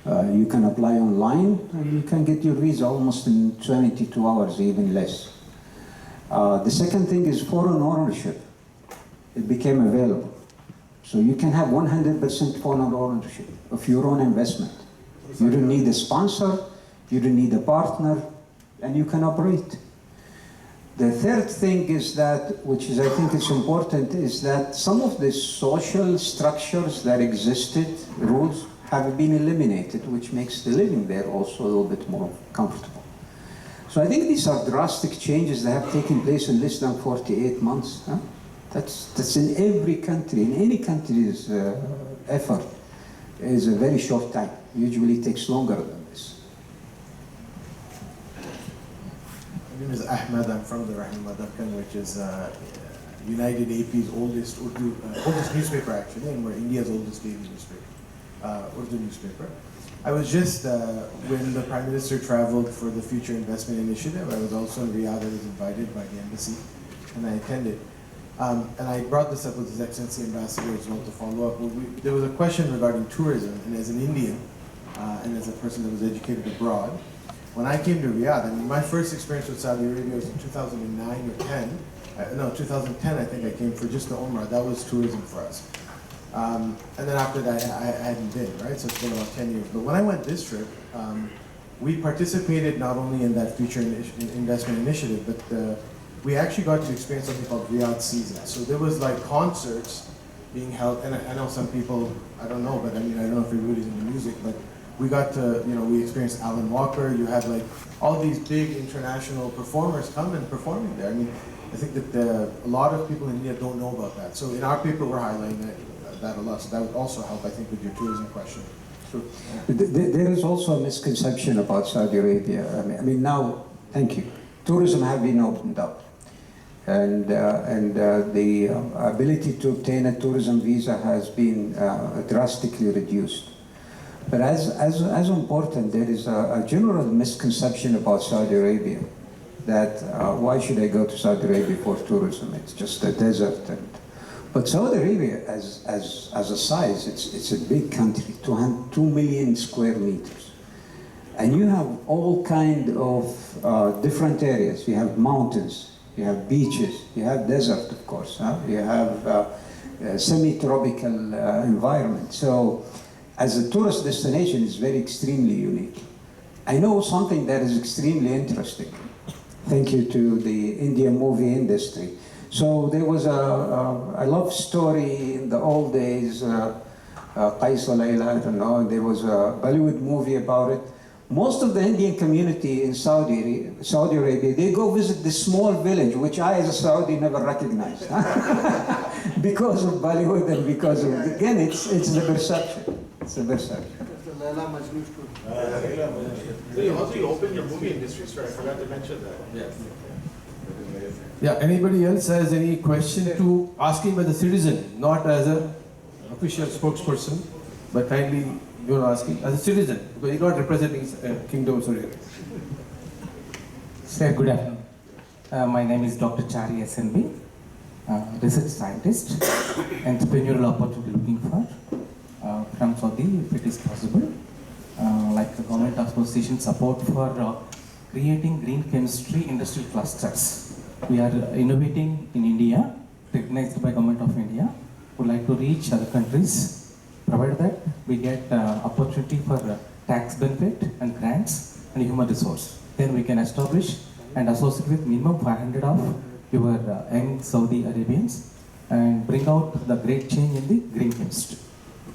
You can apply online and you can get your visa almost in 22 hours, even less. The second thing is foreign ownership. It became available. So you can have 100% foreign ownership of your own investment. You don't need a sponsor, you don't need a partner, and you can operate. The third thing is that, which is I think is important, is that some of the social structures that existed, rules, have been eliminated, which makes the living there also a little bit more comfortable. So I think these are drastic changes that have taken place in less than 48 months. Huh? That's in every country, in any country's effort, is a very short time. Usually takes longer than this. My name is Ahmed. I'm from the Rahima Dakkan, which is United AP's oldest newspaper, actually, and we're India's oldest daily newspaper, Urdu newspaper. I was just, when the Prime Minister traveled for the Future Investment Initiative, I was also in Riyadh. I was invited by the embassy, and I attended. And I brought this up with His Excellency Ambassador as well to follow up. There was a question regarding tourism, and as an Indian, and as a person that was educated abroad, when I came to Riyadh, I mean, my first experience with Saudi Arabia was in 2009 or 10. No, 2010, I think I came for just the Umrah. That was tourism for us. And then after that, I hadn't been, right? So it's been about 10 years. But when I went this trip, we participated not only in that Future Investment Initiative, but we actually got to experience something called Riyadh Season. So there was like concerts being held, and I know some people, I don't know, but I mean, I don't know if everybody's into music, but we got to, you know, we experienced Alan Walker. You had like all these big international performers come and performing there. I mean, I think that a lot of people in India don't know about that. So in our paper, we're highlighting that a lot. So that would also help, I think, with your tourism question. Sure. There is also a misconception about Saudi Arabia. I mean now, thank you. Tourism has been opened up. And the ability to obtain a tourism visa has been drastically reduced. But as important, there is a general misconception about Saudi Arabia that why should I go to Saudi Arabia for tourism? It's just a desert. But Saudi Arabia, as a size, it's a big country, 2 million square meters. And you have all kind of different areas. You have mountains, you have beaches, you have desert, of course. Huh? You have semi-tropical environment. So as a tourist destination, it's very extremely unique. I know something that is extremely interesting. Thank you to the Indian movie industry. So there was a love story in the old days, Qais Layla, I don't know, there was a Bollywood movie about it. Most of the Indian community in Saudi Arabia, they go visit this small village, which I as a Saudi never recognized. Because of Bollywood and because of, again, it's the perception. It's the perception. So you also opened your movie industry, sir. I forgot to mention that. Yes. Yeah, anybody else has any question to ask him as a citizen, not as an official spokesperson, but kindly you're asking as a citizen, because you're not representing Kingdom of Saudi Arabia. Sir, good afternoon. My name is Dr. Chari SNB, research scientist, entrepreneurial opportunity looking for from Saudi, if it is possible. Like the government association support for creating green chemistry industrial clusters. We are innovating in India, recognized by Government of India. Would like to reach other countries, provided that we get opportunity for tax benefit and grants and human resource. Then we can establish and associate with minimum 500 of your young Saudi Arabians and bring out the great change in the green chemistry.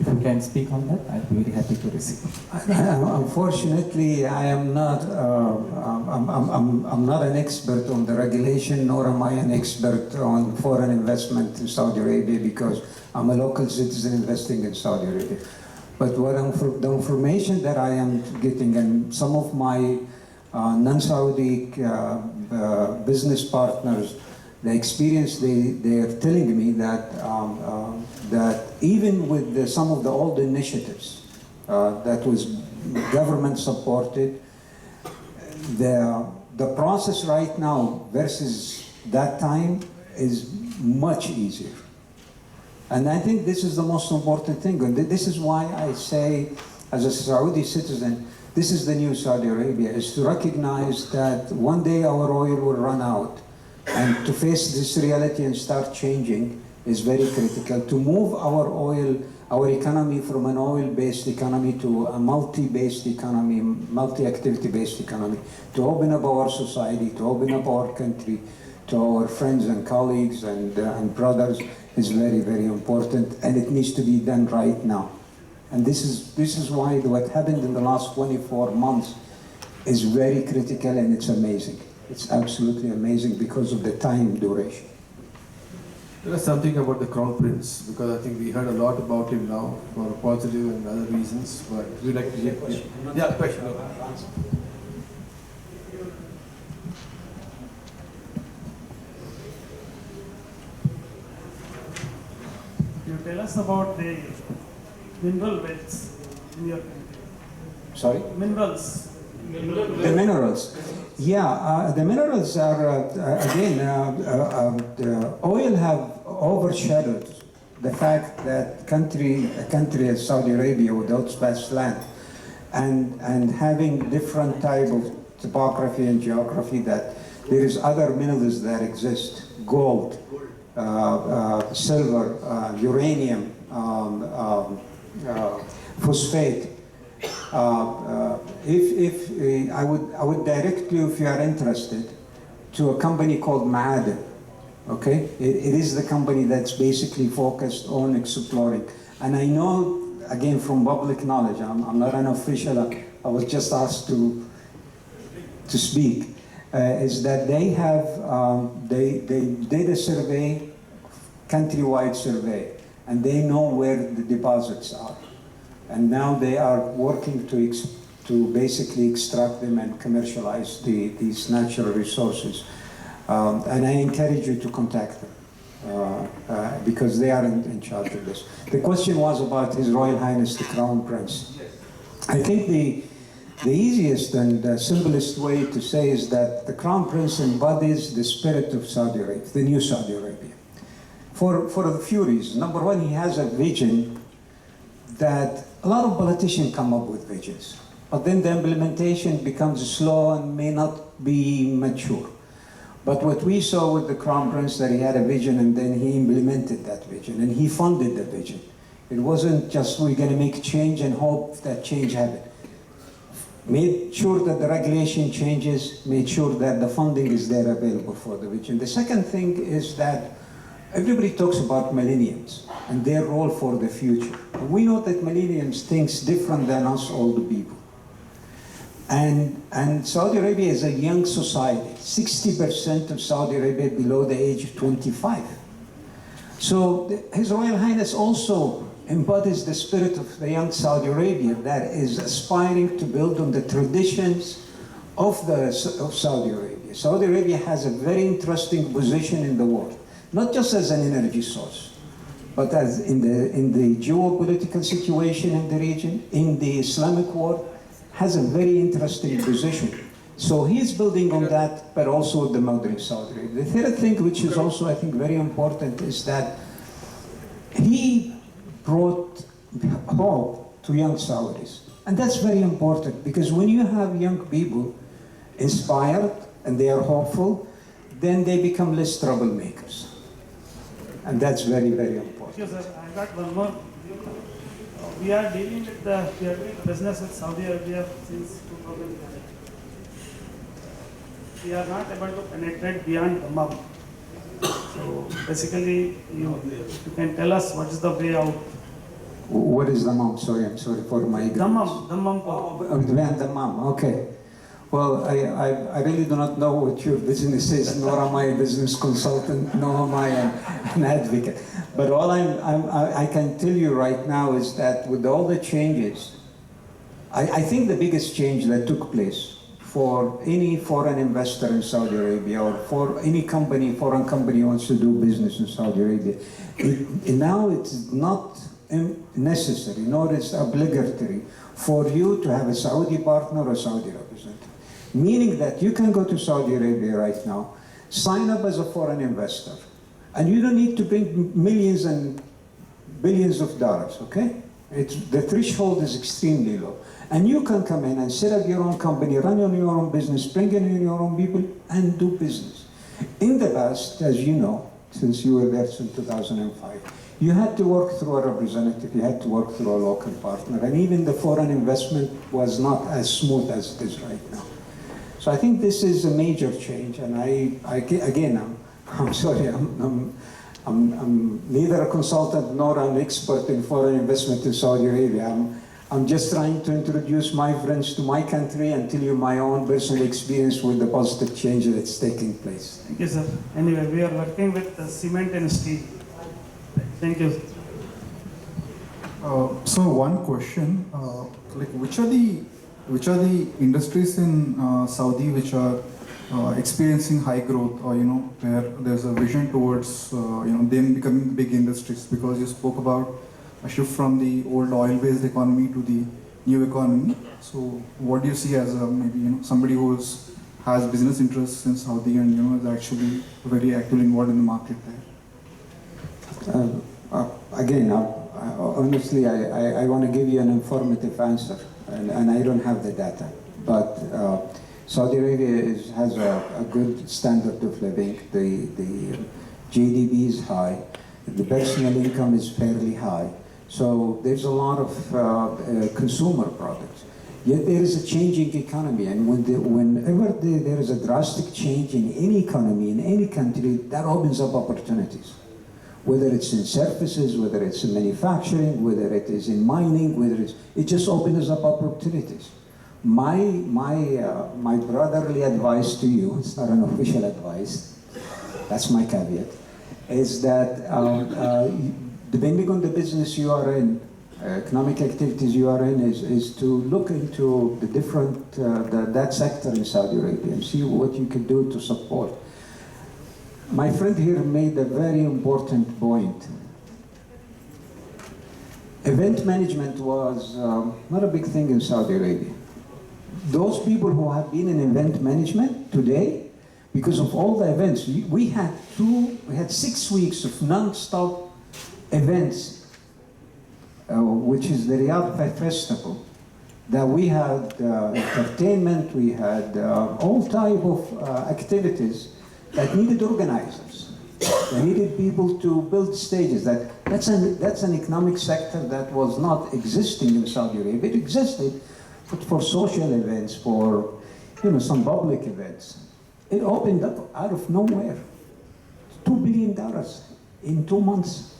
If you can speak on that, I'd be very happy to receive. Unfortunately, I am not. I'm not an expert on the regulation, nor am I an expert on foreign investment in Saudi Arabia, because I'm a local citizen investing in Saudi Arabia. But the information that I am getting, and some of my non-Saudi business partners, the experience they are telling me that that even with some of the old initiatives that was government supported, the process right now versus that time is much easier. And I think this is the most important thing. And this is why I say as a Saudi citizen, this is the new Saudi Arabia, is to recognize that one day our oil will run out, and to face this reality and start changing is very critical. To move our economy from an oil-based economy to a multi-based economy, multi-activity-based economy, to open up our society, to open up our country, to our friends and colleagues and brothers is very, very important, and it needs to be done right now. And this is why what happened in the last 24 months is very critical, and it's amazing. It's absolutely amazing because of the time duration. Tell us something about the Crown Prince, because I think we heard a lot about him now for positive and other reasons, but we'd like to hear. Yeah, question. You tell us about the mineral wealths in your country. Sorry? Minerals. The minerals. Yeah, the minerals are, again, the oil have overshadowed the fact that a country as Saudi Arabia without vast land and having different type of topography and geography, that there is other minerals that exist, gold, silver, uranium, phosphate. I would direct you, if you are interested, to a company called Ma'aden. Okay, it is the company that's basically focused on exploring. And I know, again, from public knowledge, I'm not an official. I was just asked to speak. Is that they have they did a survey, countrywide survey, and they know where the deposits are. And now they are working to basically extract them and commercialize these natural resources. And I encourage you to contact them because they are in charge of this. The question was about His Royal Highness the Crown Prince. I think the easiest and the simplest way to say is that the Crown Prince embodies the spirit of Saudi Arabia, the new Saudi Arabia, for a few reasons. Number one, he has a vision that a lot of politicians come up with visions, but then the implementation becomes slow and may not be mature. But what we saw with the Crown Prince, that he had a vision and then he implemented that vision and he funded the vision. It wasn't just we're going to make change and hope that change happens. Made sure that the regulation changes, made sure that the funding is there available for the vision. The second thing is that everybody talks about millennials and their role for the future. We know that millennials thinks different than us older people. And Saudi Arabia is a young society. 60% of Saudi Arabia below the age of 25. So His Royal Highness also embodies the spirit of the young Saudi Arabia that is aspiring to build on the traditions of Saudi Arabia. Saudi Arabia has a very interesting position in the world, not just as an energy source, but as in the geopolitical situation in the region, in the Islamic world, has a very interesting position. So he's building on that, but also the modern Saudi Arabia. The third thing, which is also, I think, very important, is that he brought hope to young Saudis. And that's very important, because when you have young people inspired and they are hopeful, then they become less troublemakers. And that's very, very important. Yes, sir. I got one more. We are doing business with Saudi Arabia since 2011. We are not able to penetrate beyond Dammam. So basically, you can tell us what is the way out. What is Dammam? Sorry, I'm sorry for my ignorance. Dammam. Dammam, okay. Well, I really do not know what your business is, nor am I a business consultant, nor am I an advocate. But all I can tell you right now is that with all the changes, I think the biggest change that took place for any foreign investor in Saudi Arabia, or for any foreign company who wants to do business in Saudi Arabia, now it's not necessary, nor is obligatory for you to have a Saudi partner or Saudi representative. Meaning that you can go to Saudi Arabia right now, sign up as a foreign investor, and you don't need to bring millions and billions of dollars, okay? The threshold is extremely low. And you can come in and set up your own company, run on your own business, bring in your own people, and do business. In the past, as you know, since you were there since 2005, you had to work through a representative, you had to work through a local partner, and even the foreign investment was not as smooth as it is right now. So I think this is a major change, and I'm sorry, I'm neither a consultant nor an expert in foreign investment in Saudi Arabia. I'm just trying to introduce my friends to my country and tell you my own personal experience with the positive change that's taking place. Thank you, sir. Anyway, we are working with cement and steel. Thank you. So one question, like which are the industries in Saudi which are experiencing high growth, or where there's a vision towards them becoming big industries? Because you spoke about a shift from the old oil-based economy to the new economy. So what do you see as maybe somebody who has business interests in Saudi and is actually very actively involved in the market there? Honestly, I want to give you an informative answer, and I don't have the data. But Saudi Arabia has a good standard of living. The GDP is high. The personal income is fairly high. So there's a lot of consumer products. Yet there is a changing economy, and whenever there is a drastic change in any economy, in any country, that opens up opportunities. Whether it's in services, whether it's in manufacturing, whether it is in mining, it just opens up opportunities. My brotherly advice to you, it's not an official advice, that's my caveat, is that depending on the business you are in, economic activities you are in, is to look into the different, that sector in Saudi Arabia and see what you can do to support. My friend here made a very important point. Event management was not a big thing in Saudi Arabia. Those people who have been in event management today, because of all the events, we had 6 weeks of non-stop events, which is the Riyadh Festival, that we had entertainment, we had all type of activities that needed organizers. They needed people to build stages. That's an economic sector that was not existing in Saudi Arabia. It existed, but for social events, for some public events. It opened up out of nowhere. $2 billion in 2 months.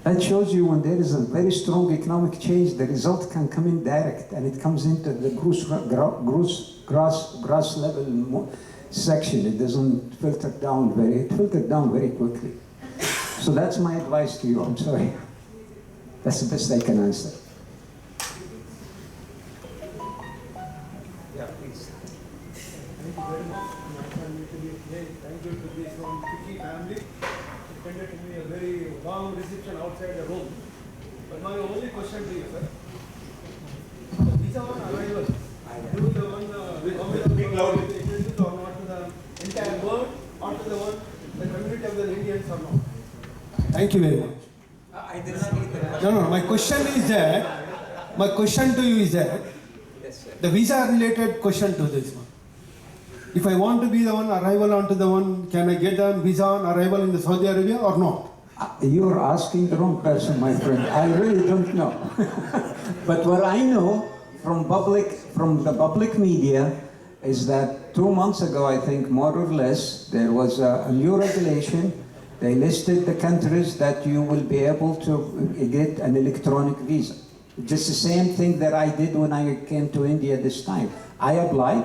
That shows you when there is a very strong economic change, the result can come in direct, and it comes into the grass level section. It doesn't filter down it filtered down very quickly. So that's my advice to you. I'm sorry. That's the best I can answer. Yeah, please. Thank you very much. Thank you to this FICCI family. It tended to be a very warm reception outside the room. But my only question to you, sir. The visa on arrival, do the one or not to the entire world, or to the community of the Indians or not? Thank you very much. I didn't see the No, my question is that, my question to you is that, yes, sir. the visa related question to this one. If I want to be the one arrival onto the one, can I get the visa on arrival in the Saudi Arabia or not? You're asking the wrong person, my friend. I really don't know. But what I know from the public media is that 2 months ago, I think, more or less, there was a new regulation. They listed the countries that you will be able to get an electronic visa. Just the same thing that I did when I came to India this time. I applied,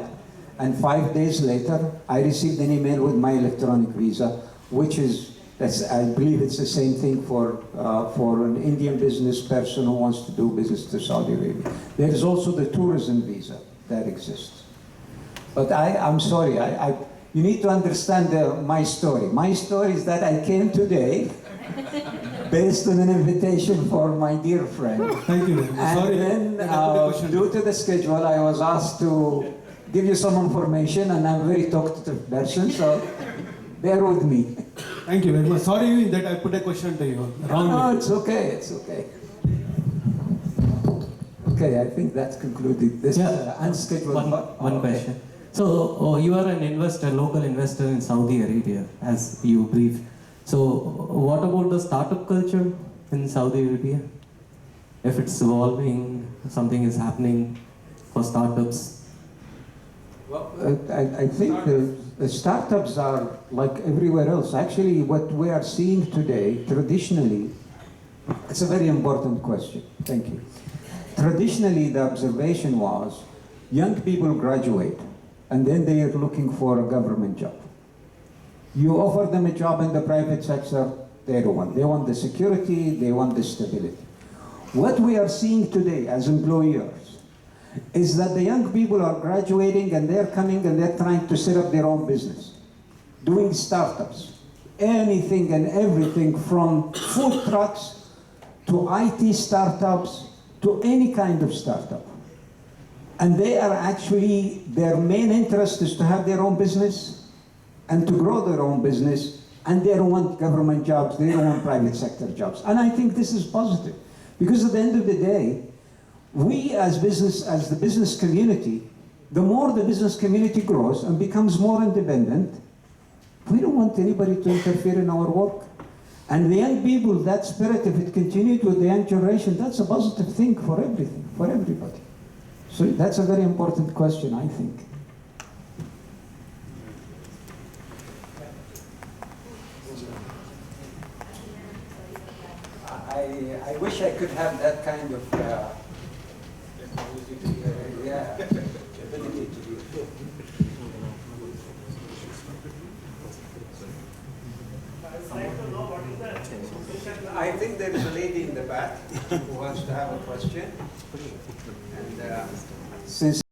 and 5 days later, I received an email with my electronic visa, which is, I believe it's the same thing for an Indian business person who wants to do business to Saudi Arabia. There is also the tourism visa that exists. But I'm sorry, you need to understand my story. My story is that I came today based on an invitation for my dear friend. Thank you. And then, due to the schedule, I was asked to give you some information, and I'm a very talkative person, so bear with me. Thank you very much. Sorry that I put a question to you. Wrong way. No, it's okay, it's okay. Okay, I think that's concluded. This unscheduled. One question. So you are an investor, local investor in Saudi Arabia, as you briefed. So what about the startup culture in Saudi Arabia? If it's evolving, something is happening for startups. Well, I think the startups are like everywhere else. Actually, what we are seeing today, traditionally, it's a very important question. Thank you. Traditionally, the observation was young people graduate and then they are looking for a government job. You offer them a job in the private sector, they don't want. They want the security, they want the stability. What we are seeing today as employers is that the young people are graduating and they're coming and they're trying to set up their own business, doing startups, anything and everything from food trucks to IT startups to any kind of startup. And they are actually, their main interest is to have their own business and to grow their own business, and they don't want government jobs, they don't want private sector jobs. And I think this is positive, because at the end of the day, we as the business community, the more the business community grows and becomes more independent, we don't want anybody to interfere in our work. And the young people, that spirit, if it continued with the young generation, that's a positive thing for everything, for everybody. So that's a very important question, I think. I wish I could have that kind of ability to do it. I think there is a lady in the back who wants to have a question. And since